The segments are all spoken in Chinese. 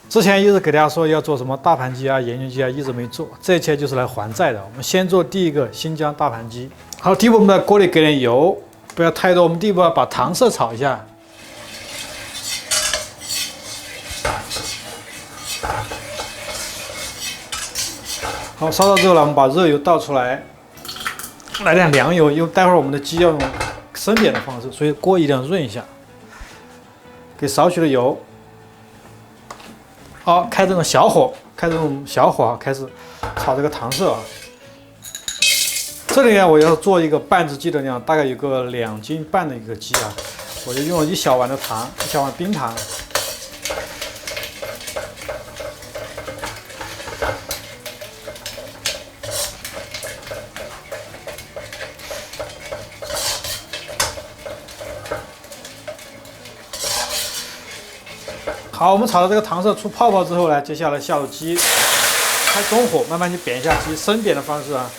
之前一直给大家说要做什么大盘鸡啊、盐焗鸡啊，一直没做。这一期就是来还债的。我们先做第一个新疆大盘鸡。好，第一步我们在锅里给点油，不要太多。我们第一步要把糖色炒一下。好，烧到之后呢，我们把热油倒出来，来点凉油，因为待会儿我们的鸡要用生煸的方式，所以锅一定要润一下。给少许的油。好，开这种小火，开始炒这个糖色啊。这里呢，我要做一个半只鸡的量，大概有个2斤半的一个鸡啊，我就用了1小碗的糖，1小碗冰糖。好，我们炒到这个糖色出泡泡之后呢，接下来下入鸡，开中火，慢慢去煸一下鸡，生煸的方式啊。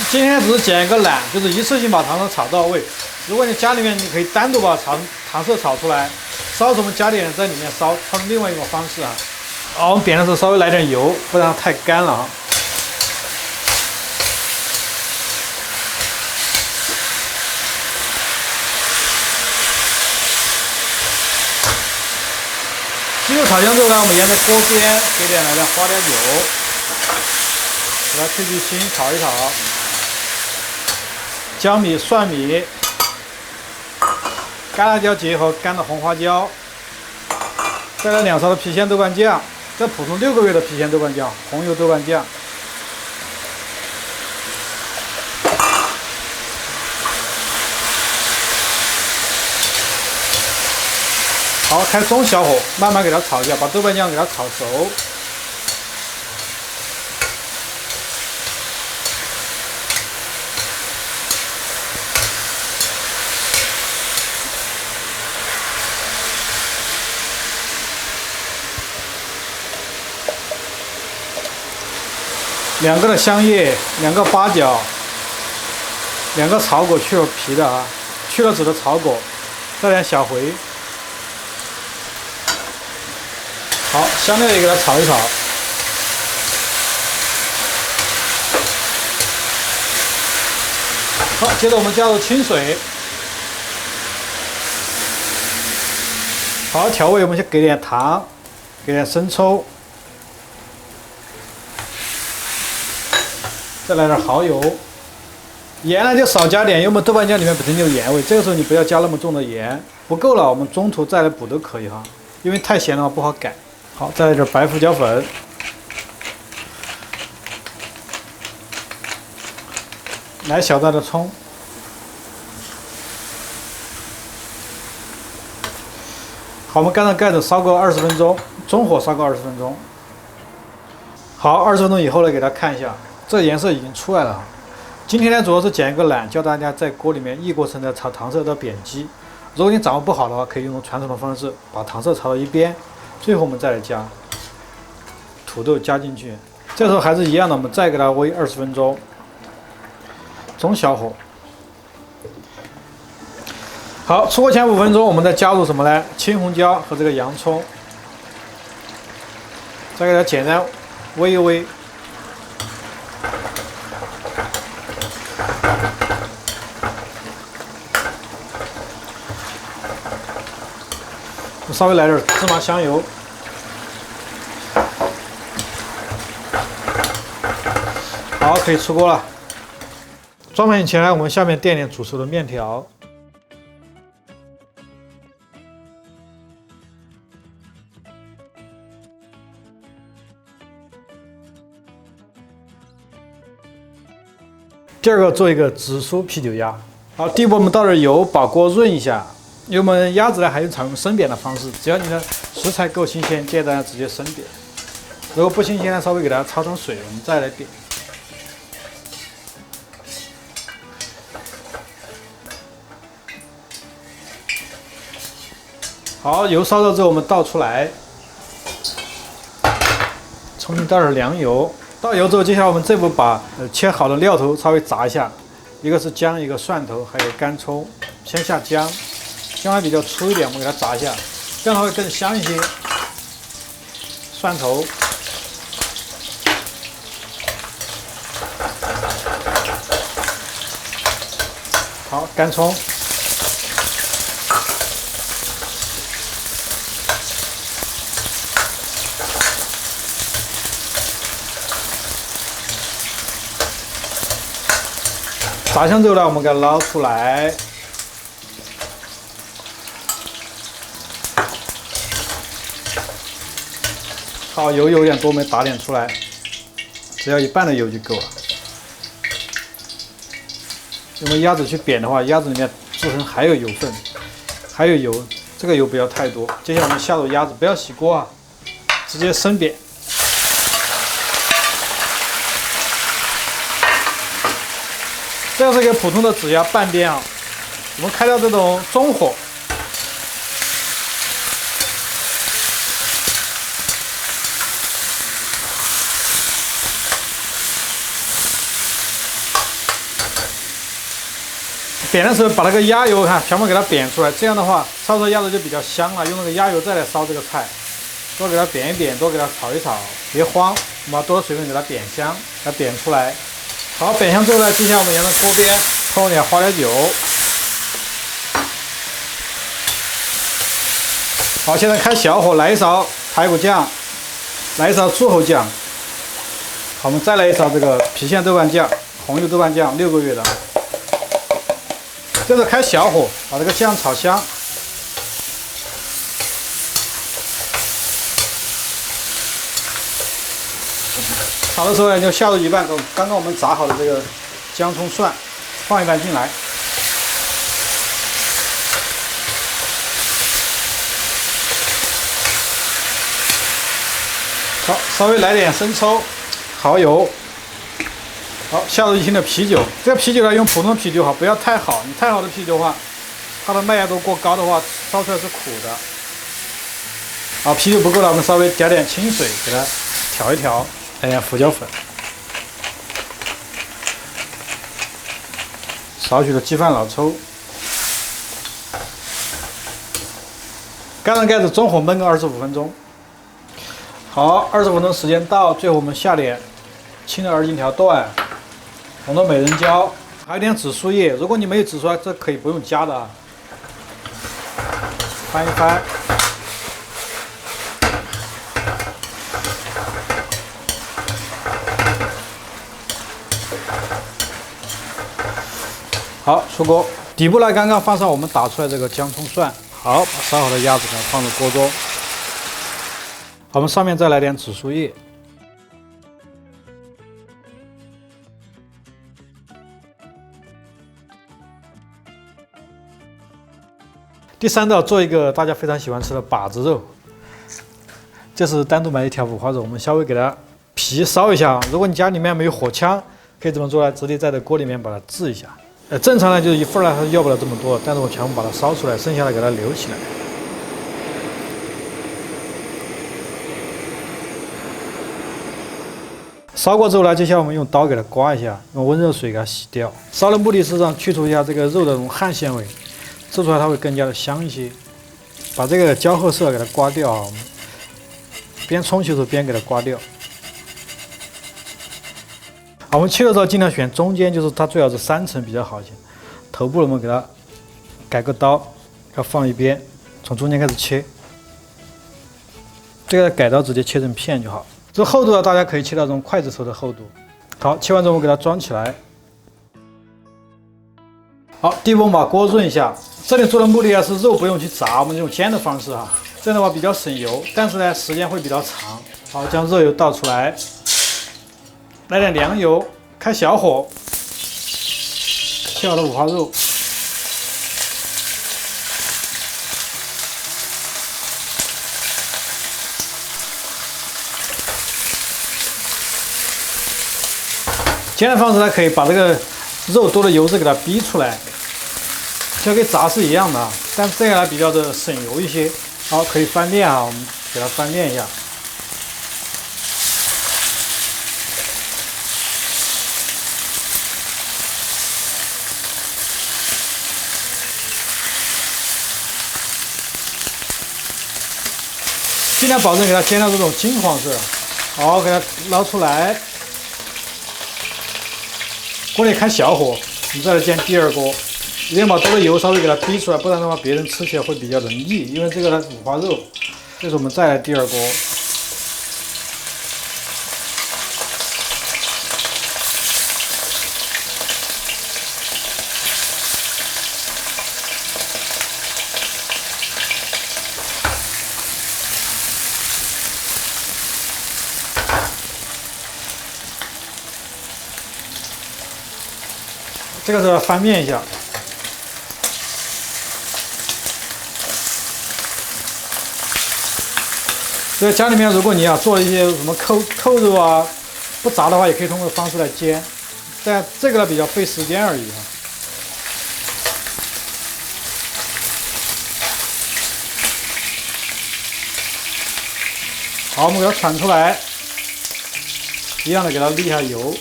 今天只是捡一个懒，就是一次性把糖色炒到位。如果你家里面你可以单独把糖色炒出来，烧什么加点在里面烧，换另外一种方式啊。好，我们煸的时候稍微来点油，不然太干了啊。鸡肉炒香之后呢，我们沿着锅边来点花雕酒，给它去腥，炒一炒。姜米、蒜米、干辣椒结合干的红花椒，再来2勺的郫县豆瓣酱，这普通6个月的郫县豆瓣酱，红油豆瓣酱。好，开中小火，慢慢给它炒一下，把豆瓣酱给它炒熟。2个的香叶，2个八角，2个草果去了皮的啊，去了籽的草果，再点小茴。好，香料也给它炒一炒。好，接着我们加入清水。好，调味我们先给点糖，给点生抽，再来点蚝油。盐呢就少加点，因为我们豆瓣酱里面本身就有盐味，这个时候你不要加那么重的盐，不够了我们中途再来补都可以哈，因为太咸的话不好改。好，再来点白胡椒粉，来小袋的葱，好，我们盖上盖子烧个20分钟，中火烧个20分钟。好，20分钟以后呢，给大家看一下，这颜色已经出来了。今天呢，主要是捡一个懒，教大家在锅里面异过程的炒糖色到煸鸡。如果你掌握不好的话，可以用传统的方式把糖色炒到一边。最后我们再来加土豆加进去，这时候还是一样的，我们再给它煨20分钟，中小火。好，出锅前5分钟，我们再加入什么呢？青红椒和这个洋葱，再给它简单煨一煨。稍微来点芝麻香油，好，可以出锅了。装盘起来，我们下面垫点煮熟的面条。第二个做一个紫苏啤酒鸭。好，第一步我们倒点油，把锅润一下。因为我们鸭子呢还是采用生煸的方式，只要你的食材够新鲜，建议大家直接生煸。如果不新鲜呢，稍微给它焯成水，我们再来煸。好，油烧热之后，我们倒出来，重新倒点凉油。倒油之后，接下来我们这步把切好的料头稍微炸一下，一个是姜，一个蒜头，还有干葱。先下姜，姜还比较粗一点，我们给它炸一下，这样它会更香一些。蒜头，好，干葱。 炸香之后呢，我们给它捞出来。好，油有点多，我们打点出来，只要1半的油就够了。因为鸭子去煸的话，鸭子里面自身还有油分，还有油，这个油不要太多。接下来我们下入鸭子，不要洗锅啊，直接生煸。 这样是一个普通的指压半边啊，我们开到这种中火，煸的时候把那个鸭油看全部给它煸出来，这样的话烧出鸭子就比较香了。用那个鸭油再来烧这个菜，多给它煸一煸，多给它炒一炒，别慌，我们把多的水分给它煸香，给它煸出来。 好，煸香之后呢，接下来我们沿着锅边放点花椒酒。好，现在开小火来一勺排骨酱，来一勺柱侯酱。好，我们再来一勺这个郫县豆瓣酱，红油豆瓣酱6个月的。接着开小火把这个酱炒香。 炒的时候呢，就下入一半刚刚我们炸好的这个姜、葱、蒜，放一半进来。好，稍微来点生抽、蚝油。好，下入一听的啤酒。这个啤酒呢，用普通啤酒好，不要太好。你太好的啤酒的话，它的麦芽度过高的话，烧出来是苦的。好，啤酒不够了，我们稍微加点清水给它调一调。 来点胡椒粉，少许的鸡饭老抽，盖上盖子，中火焖个25分钟。好，25分钟时间到，最后我们下点青的2荆条段，红的美人椒，还有点紫苏叶。如果你没有紫苏叶，这可以不用加的啊。翻一翻。 好，出锅。底部呢，刚刚放上我们打出来这个姜、葱、蒜。好，把烧好的鸭子给它放入锅中。我们上面再来点紫苏叶。第3道做一个大家非常喜欢吃的把子肉。这是单独买一条五花肉，我们稍微给它皮烧一下。如果你家里面没有火枪，可以这么做呢？直接在这锅里面把它炙一下。 正常呢就是一份呢，它要不了这么多，但是我全部把它烧出来，剩下的给它留起来。烧过之后呢，接下来我们用刀给它刮一下，用温热水给它洗掉。烧的目的是让去除一下这个肉的这种汗腺味，吃出来它会更加的香一些。把这个焦褐色给它刮掉啊，我们边冲洗的时候边给它刮掉。 我们切的时候尽量选中间，就是它最好是3层比较好一些。头部我们给它改个刀，要放一边，从中间开始切。这个改刀直接切成片就好。这厚度呢，大家可以切到这种筷子头的厚度。好，切完之后我们给它装起来。好，第一步我们把锅润一下。这里做的目的啊是肉不用去炸，我们用煎的方式哈，这样的话比较省油，但是呢时间会比较长。好，将肉油倒出来。 来点凉油，开小火，切好的五花肉，煎的方式呢，可以把这个肉多的油脂给它逼出来，就跟炸是一样的，但是这样呢比较的省油一些。好，可以翻面啊，我们给它翻面一下。尽量保证给它煎到这种金黄色。好，给它捞出来。锅里开小火，我们再来煎第二锅。一定要把多的油稍微给它逼出来，不然的话别人吃起来会比较容易，因为这个它是五花肉。这时候我们再来第二锅。 这个时候要翻面一下，所以家里面如果你要做一些什么扣肉啊，不炸的话，也可以通过方式来煎，但这个呢比较费时间而已啊。好，我们给它铲出来，一样的给它沥一下油。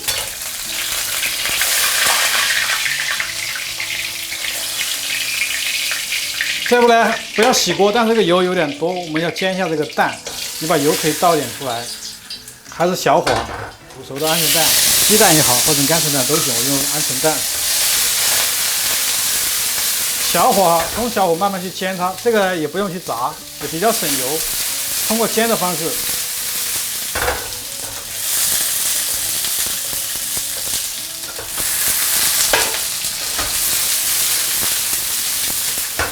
这步呢，不要洗锅，但这个油有点多，我们要煎一下这个蛋。你把油可以倒一点出来，还是小火，煮熟的鹌鹑蛋，鸡蛋也好，或者干脆蛋都行。我用鹌鹑蛋，小火，中小火慢慢去煎它。这个也不用去炸，也比较省油。通过煎的方式。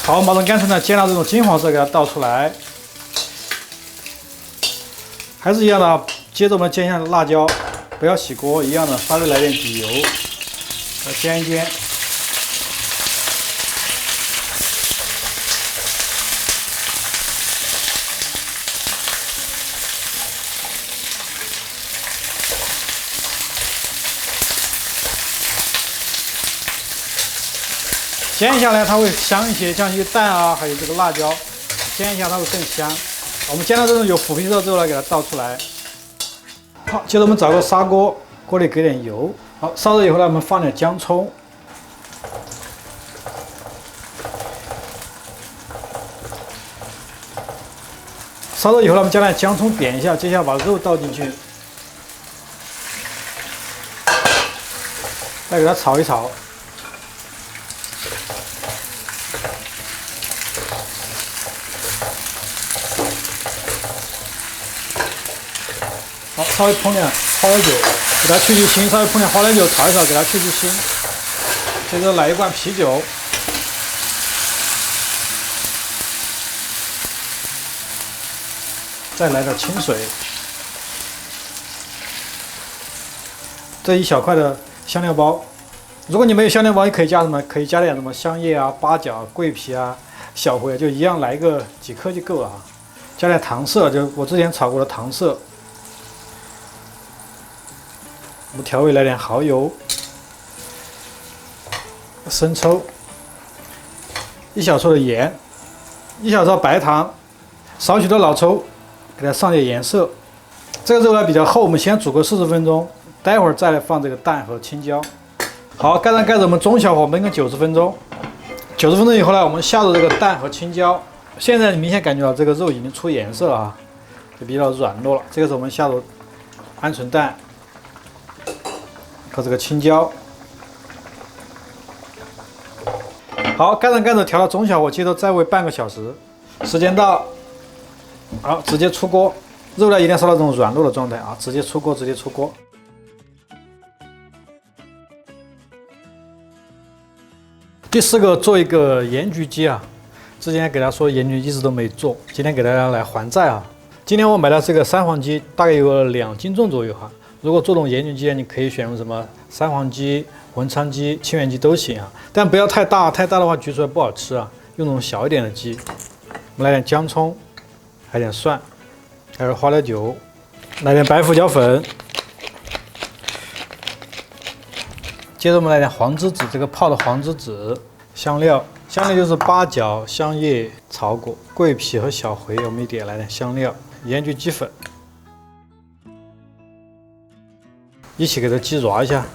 好，我们把这干脆蛋煎到这种金黄色，给它倒出来。还是一样的啊，接着我们煎一下辣椒，不要洗锅，一样的，稍微来点底油，来煎一煎。煎一下呢，它会香一些，像一些蛋啊，还有这个辣椒，煎一下它会更香。我们煎到这种有腐皮色之后呢，给它倒出来。好，接着我们找个砂锅，锅里给点油。好，烧热以后呢，我们放点姜葱。烧热以后呢，我们将那姜葱点一下，接下来把肉倒进去，再给它炒一炒。 好，稍微烹点花椒酒，给它去腥，稍微烹点花椒酒炒一炒，给它去腥。接着来一罐啤酒，再来点清水，这一小块的香料包。如果你没有香料包，你可以加什么？可以加点什么香叶啊、八角、桂皮啊、小茴，就一样来个几颗就够了啊。加点糖色，就我之前炒过的糖色。 我们调味来点蚝油、生抽、一小撮的盐、一小撮白糖、少许的老抽，给它上点颜色。这个肉呢比较厚，我们先煮个40分钟，待会儿再来放这个蛋和青椒。好，盖上盖子，我们中小火焖个90分钟。90分钟以后呢，我们下入这个蛋和青椒。现在你明显感觉到这个肉已经出颜色了啊，就比较软糯了。这个时候我们下入鹌鹑蛋。 和这个青椒，好，盖上盖子，调到中小火，接着再煨半个小时。时间到，好，直接出锅。肉呢一定要烧到这种软糯的状态啊，直接出锅，直接出锅。第4个做一个盐焗鸡啊，之前给大家说盐焗一直都没做，今天给大家来还债啊。今天我买的这个三黄鸡，大概有2斤重左右哈。 如果做这种盐焗鸡，你可以选用什么三黄鸡、文昌鸡、清远鸡都行啊，但不要太大，太大的话焗出来不好吃啊。用那种小一点的鸡。我们来点姜葱，来点蒜，还有花椒酒，来点白胡椒粉。接着我们来点黄栀子，这个泡的黄栀子，香料，香料就是八角、香叶、草果、桂皮和小茴，我们一点来点香料，盐焗鸡粉。 一起给它鸡揉一下。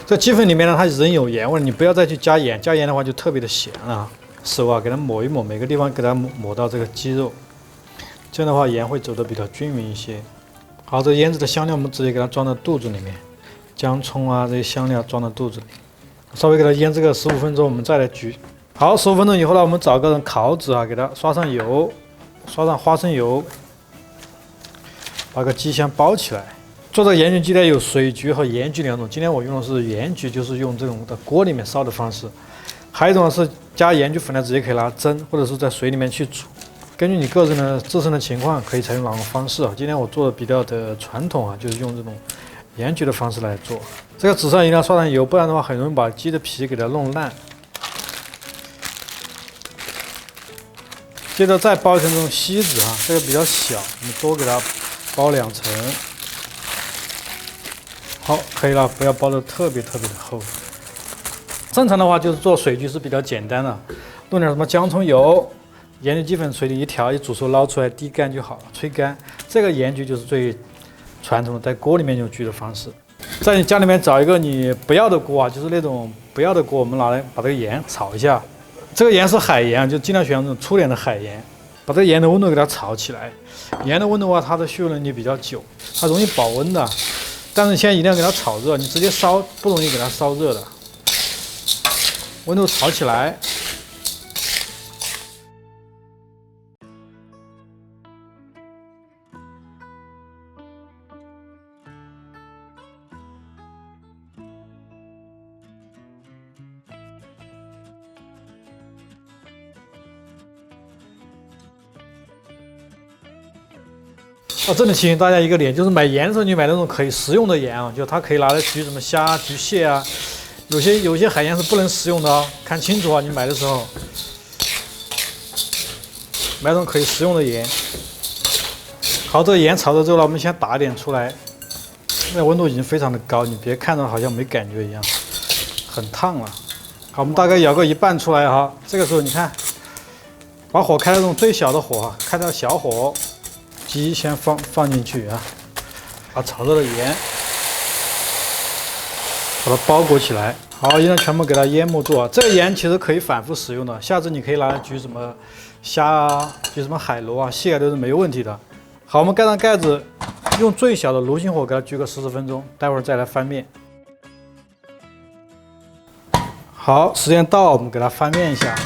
这鸡粉里面呢，它仍有盐味，你不要再去加盐，加盐的话就特别的咸了。手啊给它抹一抹，每个地方给它抹到这个鸡肉，这样的话盐会走得比较均匀一些。好，这腌制的香料我们直接给它装到肚子里面，姜葱啊这些香料装到肚子里，稍微给它腌制个15分钟，我们再来焗。好，15分钟以后呢，我们找个烤纸啊，给它刷上油，刷上花生油，把个鸡先包起来。做这个盐焗鸡呢，有水焗和盐焗两种。今天我用的是盐焗，就是用这种在锅里面烧的方式。还有一种是加盐焗粉呢，直接可以拿蒸，或者是在水里面去煮。根据你个人的自身的情况，可以采用哪种方式啊？今天我做的比较的传统啊，就是用这种盐焗的方式来做。这个纸上一定要刷上油，不然的话很容易把鸡的皮给它弄烂。接着再包一层这种锡纸啊，这个比较小，我们多给它包2层。好，可以了，不要包得特别的厚。正常的话就是做水焗是比较简单的，弄点什么姜葱油、盐焗鸡粉，水里一调，一煮熟捞出来滴干就好了，吹干。这个盐焗就是最传统的，在锅里面用焗的方式。在你家里面找一个你不要的锅啊，就是那种不要的锅，我们拿来把这个盐炒一下。这个盐是海盐，就尽量选那种粗点的海盐，把这个盐的温度给它炒起来。盐的温度的话，它的吸收能力比较久，它容易保温的。但是现在一定要给它炒热，你直接烧不容易给它烧热的。温度炒起来，这里提醒大家一个点，就是买盐的时候，你买那种可以食用的盐啊，就它可以拿来焗什么虾、焗蟹啊。有些海盐是不能食用的哦，看清楚啊！你买的时候买这种可以食用的盐。好，这个盐炒热之后呢，我们先打一点出来。那温度已经非常的高，你别看着好像没感觉一样，很烫了。好，我们大概舀个一半出来哈。这个时候你看，把火开到这种最小的火，开到小火。鸡先放进去啊，把炒热的盐把它包裹起来，好，一定要全部给它淹没住啊。这个盐其实可以反复使用的，下次你可以拿来焗什么虾啊，焗什么海螺啊、蟹啊都是没问题的。好，我们盖上盖子，用最小的炉心火给它焗个40分钟，待会儿再来翻面。好，时间到，我们给它翻面一下。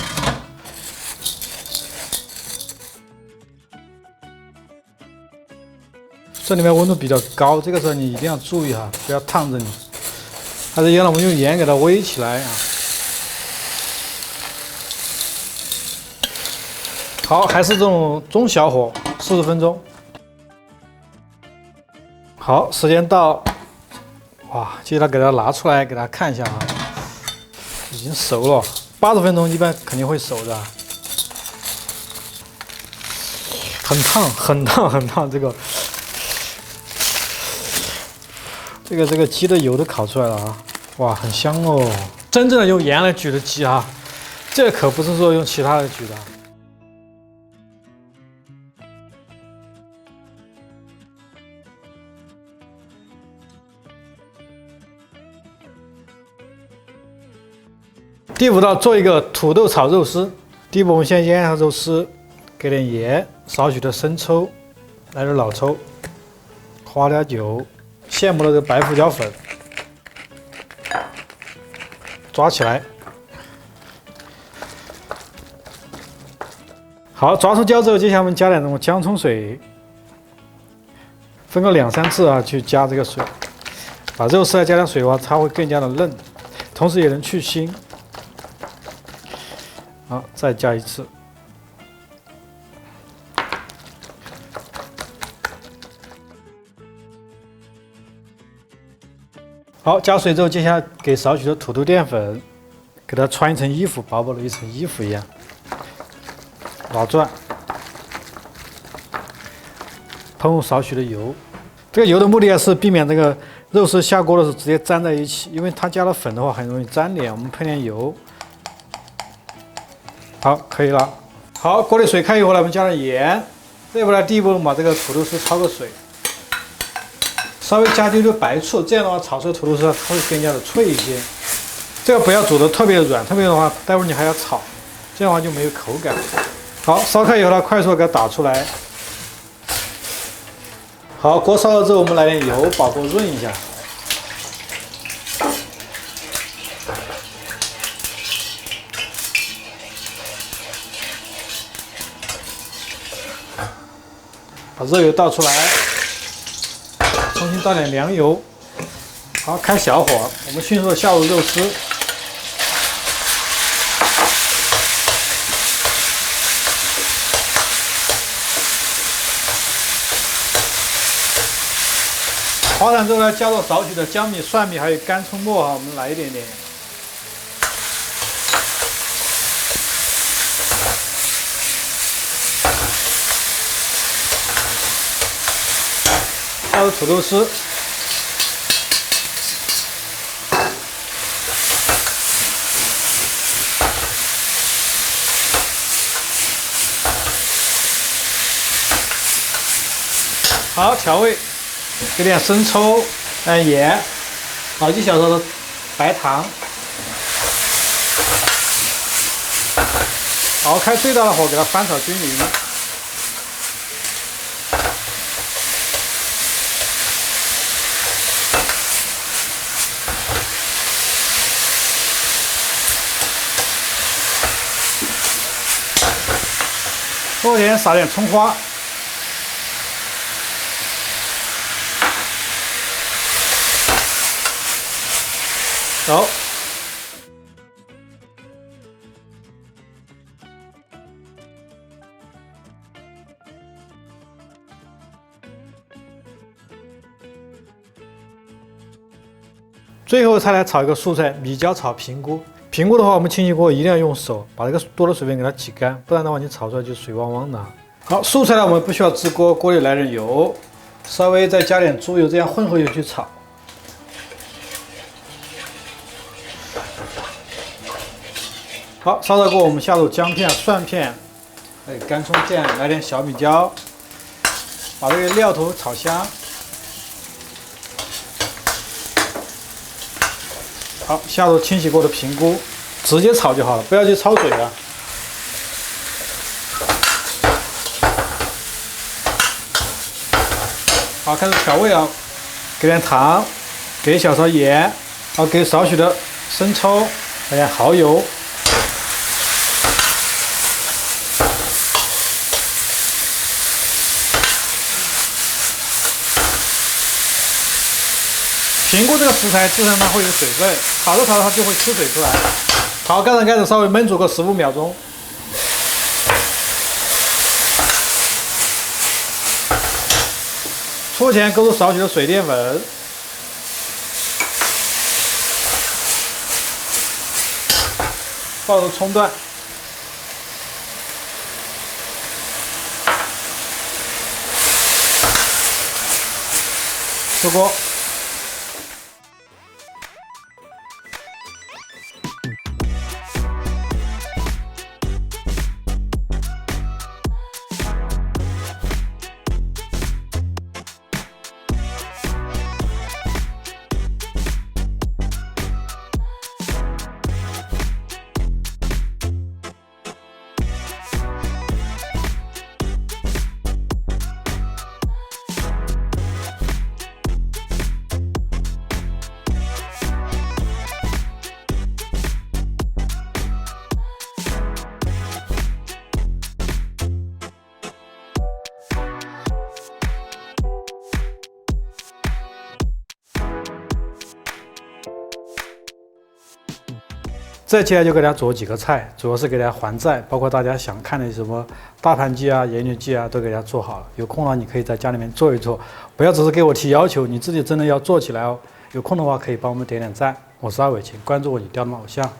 这里面温度比较高，这个时候你一定要注意哈，不要烫着你。还是一样的，我们用盐给它煨起来啊。好，还是这种中小火，40分钟。好，时间到，哇，接着给它拿出来，给大家看一下啊，已经熟了。80分钟一般肯定会熟的，很烫，很烫，很烫，这个鸡的油都烤出来了啊！哇，很香哦！真正的用盐来焗的鸡啊，这可不是说用其他的焗的。第5道，做一个土豆炒肉丝。第一步，我们先腌一下肉丝，给点盐，少许的生抽，来点老抽，花点酒。现磨的这个白胡椒粉，抓起来。好，抓出胶之后，接下来我们加点这种姜葱水，分个2、3次啊，去加这个水。把肉丝再加点水的话，它会更加的嫩，同时也能去腥。好，再加1次。好，加水之后，接下来给少许的土豆淀粉，给它穿一层衣服，薄薄的一层衣服一样，老转，喷入少许的油。这个油的目的是避免这个肉丝下锅的时候直接粘在一起，因为它加了粉的话很容易粘连。我们喷点油，好，可以了。好，锅里水开以后呢，我们加点盐。这一步呢，第一步把这个土豆丝焯个水。稍微加丢丢白醋，这样的话炒出的土豆丝它会更加的脆一些。这个不要煮的特别软，特别的话，待会儿你还要炒，这样的话就没有口感。好，烧开以后呢，快速给它打出来。好，锅烧了之后，我们来点油，把锅润一下。把热油倒出来，重新倒点凉油。好，开小火，我们迅速的下入肉丝。滑软之后呢，加入少许的姜米、蒜米还有干葱末哈，我们来一点点。加入土豆丝。好，调味。给点生抽，盐，好1小勺的白糖。好，开最大的火给它翻炒均匀。锅前撒点葱花。走。最后再来炒一个素菜米椒炒平菇。平菇的话，我们清洗过一定要用手把这个多的水分给它挤干，不然的话你炒出来就水汪汪的。好，素菜呢我们不需要支锅，锅里来点油，稍微再加点猪油，这样混合油去炒。好，烧热锅，我们下入姜片、蒜片，还有干葱酱，来点小米椒，把这个料头炒香。好，下入清洗过的平菇，直接炒就好了，不要去焯水了。好，开始调味啊，给点糖，给1小勺盐，好，给少许的生抽，来点蚝油。平菇这个食材自然它会有水分，炒着炒着它就会出水出来。好，盖上盖子稍微焖煮个15秒钟。出前勾入少许的水淀粉，放入葱段，出锅。这期呢就给大家做几个菜，主要是给大家还债，包括大家想看的什么大盘鸡啊、盐焗鸡啊，都给大家做好了。有空了你可以在家里面做一做，不要只是给我提要求，你自己真的要做起来哦。有空的话可以帮我们点点赞。我是阿伟，请关注我，你雕的偶像。